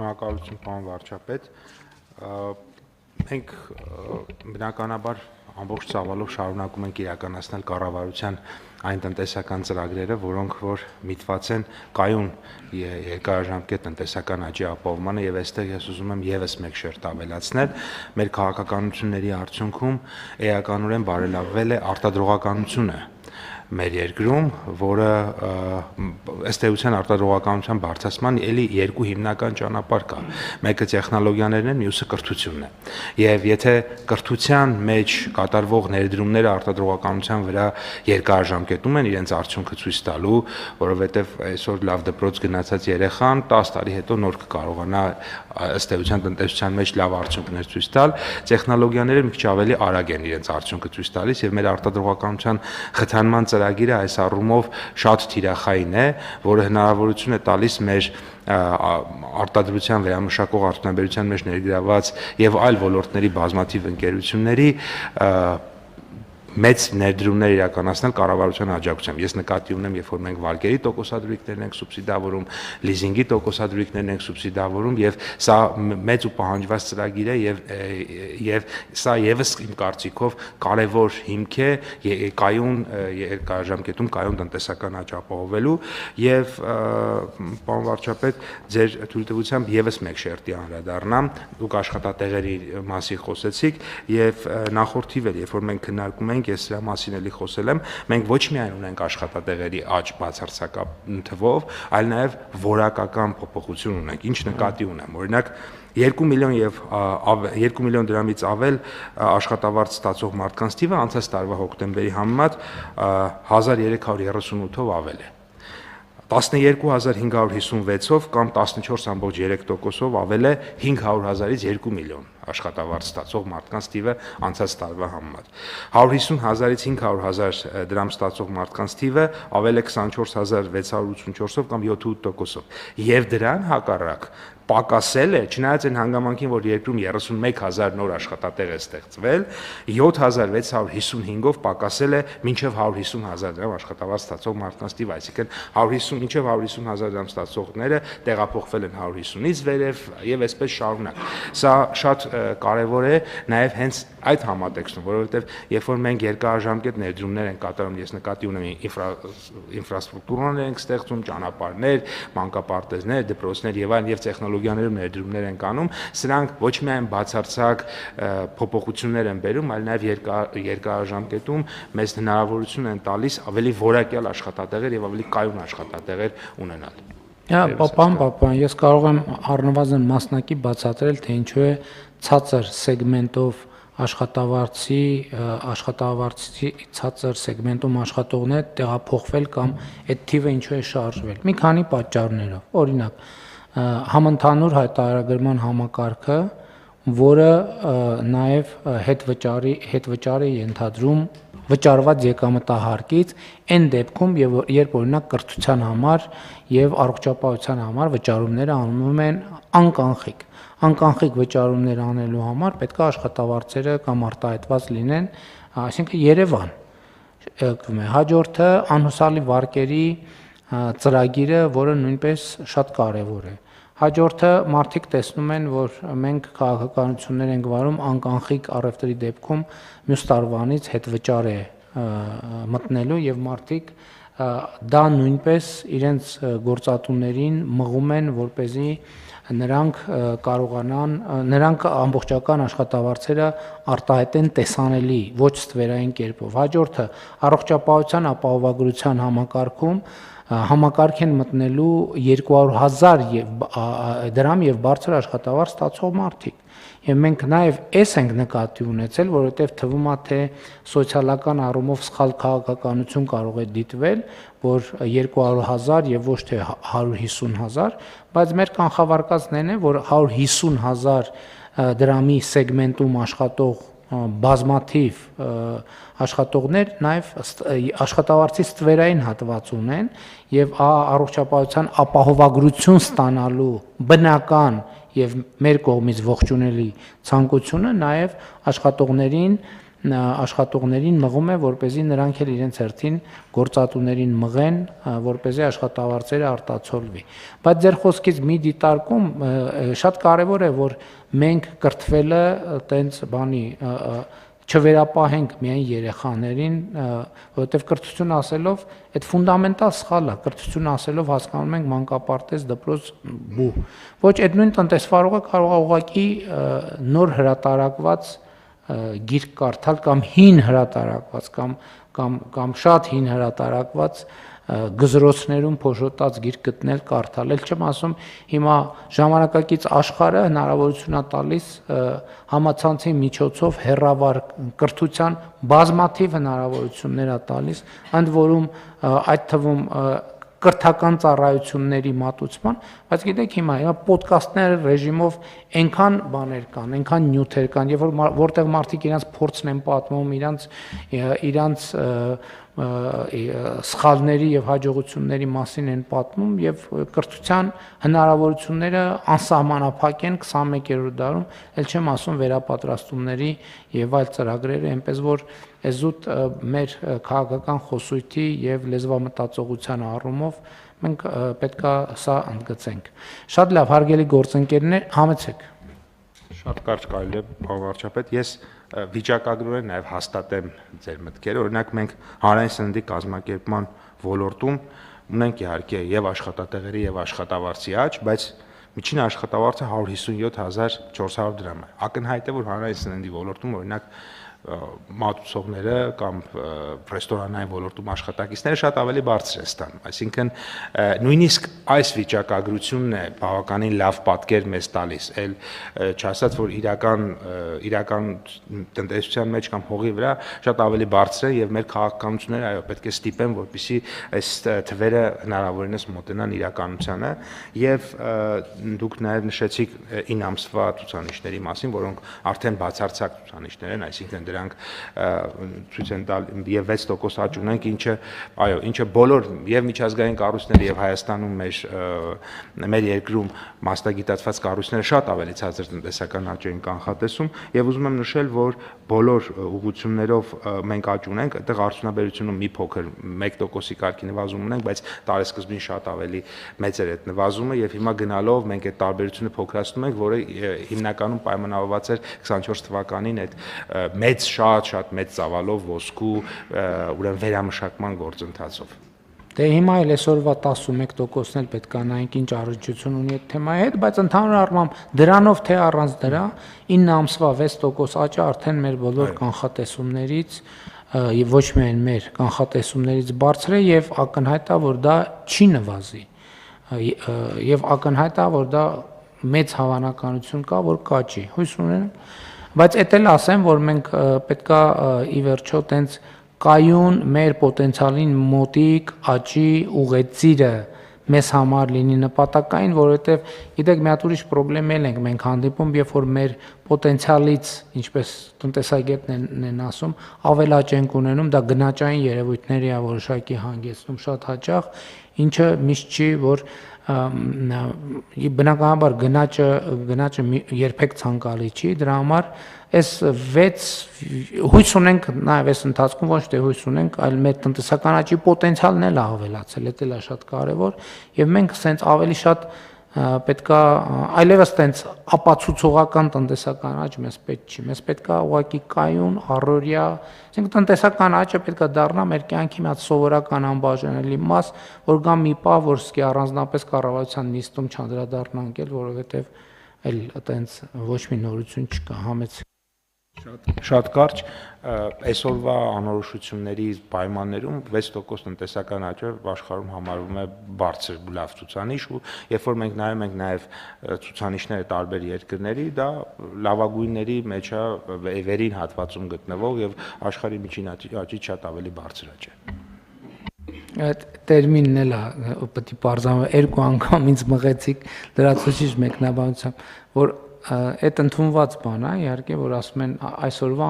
Շնորհակալություն, պարոն վարչապետ։ Մենք բնականաբար ամբողջ ծավալով շարունակում ենք իրականացնել կառավարության այն տնտեսական ծրագրերը, որոնք որ միտված են կայուն երկարաժամկետ տնտեսական աճի ապահովմանը, եւ այստեղ ես ուզում եմ եւս մեկ շերտ avելացնել, մեր քաղաքականությունների արդյունքում էականորեն բարելավվել է արտադրողականությունը մեր երկրում, որը ըստ էության արտադրողականության բարձրացման էլի երկու հիմնական ճանապարհ կա։ Մեկը տեխնոլոգիաներն են, մյուսը կրթությունն է։ Եվ եթե կրթության մեջ կատարվող ներդրումները արտադրողականության վրա երկարաժամկետում են իրենց արդյունքը ցույց տալու, որովհետև այսօր լավ դպրոց գնացած երեխան 10 տարի հետո նոր կկարողանա ըստ էության տնտեսության մեջ լավ արդյունքներ ցույց տալ, տեխնոլոգիաները մի քիչ ավելի արագ են իրենց արդյունքը ցույց տալիս եւ մեր արտադրողականության խթանման ծրագիրը այս առումով շատ թիրախային է, որը հնարավորություն է տալիս մեր արտադրության վերամշակող արդյունաբերության մեջ ներգրաված եւ այլ ոլորտների բազմաթիվ ընկերությունների մեծ ներդրումներ իրականացնել կառավարության աջակցությամբ։ Ես նկատի ունեմ, երբ որ մենք վարկերի տոկոսադրույքներն ենք սուբսիդավորում, լիզինգի տոկոսադրույքներն ենք սուբսիդավորում, եւ սա մեծ ու պահանջված ծրագիր է եւ սա եւս իմ կարծիքով կարեւոր հիմք է կայուն երկարաժամկետում կայուն տնտեսական աճ ապահովելու եւ պարոն վարչապետ, ձեր թույլտվությամբ եւս մեկ շերտի անդրադառնամ, դուք աշխատատեղերի մասին խոսեցիք եւ նախորդիվ էլ երբ որ մենք քննարկում ես սրա մասին էլի խոսել եմ, մենք ոչ միայն ունենք աշխատատեղերի աճ բացարձակապ թվով, այլ նաև որակական փոփոխություն ունենք, ինչ նկատի ունեմ, օրինակ 2 միլիոն եւ 2 միլիոն դրամից ավել աշխատավարձ ստացող մարդկանց թիվը անցած տարվա հոկտեմբերի համեմատ 1338-ով ավել է 12556-ով կամ 14.3%-ով ավել է 500,000-ից 2 միլիոն աշխատավարձ ստացող մարդկանց թիվը անցած տարվա համեմատ 150,000-ից 500,000 դրամ ստացող մարդկանց թիվը ավել է 24684-ով կամ 7.8%-ով եւ դրան հակառակ պակասել է, չնայած այն հանգամանքին, որ երկրում 31,000 նոր աշխատատեղ է ստեղծվել, 7655-ով պակասել է մինչև 150,000 դրամ աշխատավարձ ստացող մարդկանց թիվը, այսինքն 150 մինչև 150,000 դրամ ստացողները տեղափոխվել են 150-ից վերև եւ այսպես շարունակ։ Սա շատ կարեւոր է նաեւ հենց այդ համատեքստում, որովհետեւ երբ որ մենք երկարաժամկետ ներդրումներ ենք կատարում, ես նկատի ունեմ ինֆրաստրուկտուրաներ ենք ստեղծում, ճանապարհներ, մանկապարտեզներ, դպրոցներ եւ այլն եւ տեխնոլոգիաներում ներդրումներ են անում, սրանք ոչ միայն բացարձակ փոփոխություններ են բերում, այլ նաև երկարաժամկետում մեզ հնարավորություն են տալիս ավելի որակյալ աշխատատեղեր եւ ավելի կայուն աշխատատեղեր ունենալ։ Պապան, ես կարող եմ առնվազն մասնակի բացատրել, թե ինչու է ցածր սեգմենտով աշխատավարձի ցածր սեգմենտում աշխատողներ տեղափոխվել կամ այդ թիվը ինչու է շարժվել։ Մի քանի պատճառներով։ Օրինակ, համընդհանուր հայտարարագրման համակարգը, որը նաև հետվճար է ենթադրում վճարված եկամտահարկից այն դեպքում, երբ օրինակ կրթության համար եւ առողջապահության համար վճարումները անում են անկանխիկ վճարումներ անելու համար պետք է աշխատավարձերը կամ արտահայտված լինեն, այսինքն Երևան։ Հաջորդը անհուսալի վարկերի ծրագիրը, որը նույնպես շատ կարևոր է։ Հաջորդը մարդիկ տեսնում են, որ մենք քաղաքականություններ ենք վարում անկանխիկ առևտրի դեպքում մյուս տարվանից հետվճար է մտնելու եւ մարդիկ դա նույնպես իրենց գործատուներին մղում են, որպեսզի նրանք ամբողջական աշխատավարձերը արտահայտեն տեսանելի, ոչ ստվերային կերպով։ Հաջորդը առողջապահության ապահովագրության համակարգում համակարգ են մտնելու 200,000 դրամ եւ բարձր աշխատավարձ ստացող մարդիկ։ Եվ մենք նաեւ այս ենք նկատի ունեցել, որովհետեւ թվում է թե սոցիալական առումով սխալ քաղաքականություն կարող է դիտվել, որ 200,000 եւ ոչ թե 150,000, բայց մեր կանխավարկածն է, որ 150,000 դրամի սեգմենտում աշխատող բազմաթիվ աշխատողներ նաև աշխատավարձի ստվերային հատված ունեն եւ առողջապահության ապահովագրություն ստանալու բնական եւ մեր կողմից ողջունելի ցանկությունը նաև աշխատողներին աշխատողներին մղում է, որպեսզի նրանք էլ իրենց հերթին գործատուներին մղեն, որպեսզի աշխատավարձերը արտացոլվի։ Բայց ձեր խոսքից մի դիտարկում շատ կարևոր է, որ մենք կրթվելը տենց բանի չվերապահենք միայն երեխաներին, որովհետև կրթություն ասելով այդ ֆունդամենտալ սխալ է, կրթություն ասելով հասկանում ենք մանկապարտեզ, դպրոց, բու։ Ոչ, այդ նույն տնտեսվարողը կարող է ուղղակի նոր հրատարակված գիրք կարդալ կամ հին հրատարակված կամ շատ հին հրատարակված գզրոցներում փոշոտած գիրք գտնել կարդալ։ Էլ չեմ ասում հիմա ժամանակակից աշխարհը հնարավորություն է տալիս համացանցի միջոցով հերավար կրթության բազմաթիվ հնարավորություններ է տալիս, ընդ որում այդ թվում կրթական ծառայությունների մատուցման, բայց գիտեք հիմա ոդկասթներ ռեժիմով այնքան բաներ կան, այնքան նյութեր կան, եւ որտեղ մարդիկ իրենց փորձն են պատմում, իրանց սխալների եւ հաջողությունների մասին են պատմում եւ կրթության հնարավորությունները անսահմանափակ են 21-րդ դարում, ել չեմ ասում վերապատրաստումների եւ այլ ծրագրերը, այնպես որ զուտ մեր քաղաքական խոսույթի եւ լեզվամտածողության առումով մենք պետքա սա ընդգծենք։ Շատ լավ, հարգելի գործընկերներ, համեցեք։ Շատ կարճ կարելի է, պարոն վարչապետ, ես վիճակագրորեն նաև հաստատեմ ձեր մտքերը, օրինակ մենք հանրային սննդի կազմակերպման ոլորտում ունենք իհարկե եւ աշխատատեղերի եւ աշխատավարձի աճ, բայց միջին աշխատավարձը 157.400 դրամ է։ Ակնհայտ է, որ հանրային սննդի ոլորտում օրինակ մատուցողները կամ ռեստորանային ոլորտում աշխատակիցները շատ ավելի բարձր է ստանում, այսինքն նույնիսկ այս վիճակագրությունն է բավականին լավ պատկեր մեզ տալիս, այլ չասած, որ իրական տնտեսության մեջ կամ հողի վրա շատ ավելի բարձր է եւ մեր քաղաքականությունները այո պետք է ստիպեն, որպեսզի այս թվերը հնարավորինս մոտենան իրականությանը եւ դուք նաեւ նշեցիք 9 ամսվա ցուցանիշների մասին, որոնք արդեն բացարձակ ցուցանիշներ են, այսինքն դրանք ցույց են տալ եւ 6% աճ ունենք, ինչը բոլոր եւ միջազգային կառույցները եւ Հայաստանում մեր երկրում մասնագիտացված կառույցները շատ ավելի ցածր տնտեսական աճ են կանխատեսում եւ ուզում եմ նշել, որ բոլոր ուղղություններով մենք աճ ունենք, այդտեղ արդյունաբերությունում մի փոքր 1%-ի կարգի նվազում ունենք, բայց տարեսկզբին շատ ավելի մեծ էր այդ նվազումը եւ հիմա գնալով մենք այդ տարբերությունը փոքրացնում ենք, որը հիմնականում պայմանավորված էր 24 թվականին այդ շատ մեծ ծավալով ոսկու ուրեմն վերամշակման գործընթացով։ Դե հիմա էլ այսօրվա 11%-ն էլ պետք է նայենք ինչ առնչություն ունի այդ թեմայի հետ, բայց ընդհանուր առմամբ դրանով թե առանց դրա 9 ամսվա 6% աճը արդեն մեր բոլոր կանխատեսումներից եւ ոչ միայն մեր կանխատեսումներից բարձր է եւ ակնհայտ է, որ դա չի նվազի։ Եվ ակնհայտ է, որ դա մեծ հավանականություն կա, որ կաճի։ Հույս ունեմ, բայց էդ էլ ասեմ, որ մենք պետքա ի վերջո տենց կայուն մեր պոտենցիալին մոտիկ աճի ուղեցիրը մեզ համար լինի նպատակային, որովհետև գիտեք մի հատ ուրիշ խնդրեմ ենք մենք հանդիպում, երբ որ մեր պոտենցիալից, ինչպես տնտեսագետներն են ասում, ավելաճ ենք ունենում, դա գնաճային երևույթների է որոշակի հանգեցնում շատ հաճախ, ինչը միշտ չի, որ բնականաբար գնաճը երբեք ցանկալի չի, դրա համար այս 6 հույս ունենք նաև այս ընթացքում ոչ թե հույս ունենք, այլ մեր տնտեսական աճի պոտենցիալն էլ ավելացել, դա է շատ կարևոր եւ մենք սենց ավելի շատ պետքա այլևս տենց ապացուցողական տնտեսական աճ մեզ պետք չի, մեզ պետքա ուղղակի կայուն, առօրյա, այսինքն տնտեսական աճը պետքա դառնա մեր կյանքի մի հատ սովորական անբաժանելի մաս, որ գա մի պահ, որ սկի առանձնապես կառավարության նիստում չանդրադառնանք էլ, որովհետև այլ տենց ոչ մի նորություն չկա, համեցեք։ Շատ կարճ, այսօրվա անորոշությունների պայմաններում 6% տնտեսական աճը աշխարհում համարվում է բարձր լավ ցուցանիշ ու երբ որ մենք նայում ենք նաև ցուցանիշները տարբեր երկրների, դա լավագույնների մեջ է վերին հատվածում գտնվող եւ աշխարհի միջին աճից շատ ավելի բարձր աճ է։ Այդ տերմինն էլ է պետք է բարձրանում, երկու անգամ ինձ մղեցիք լրացուցիչ մեկնաբանությամբ, որ այդ ընդունված բան է, իհարկե, որ ասում են այսօրվա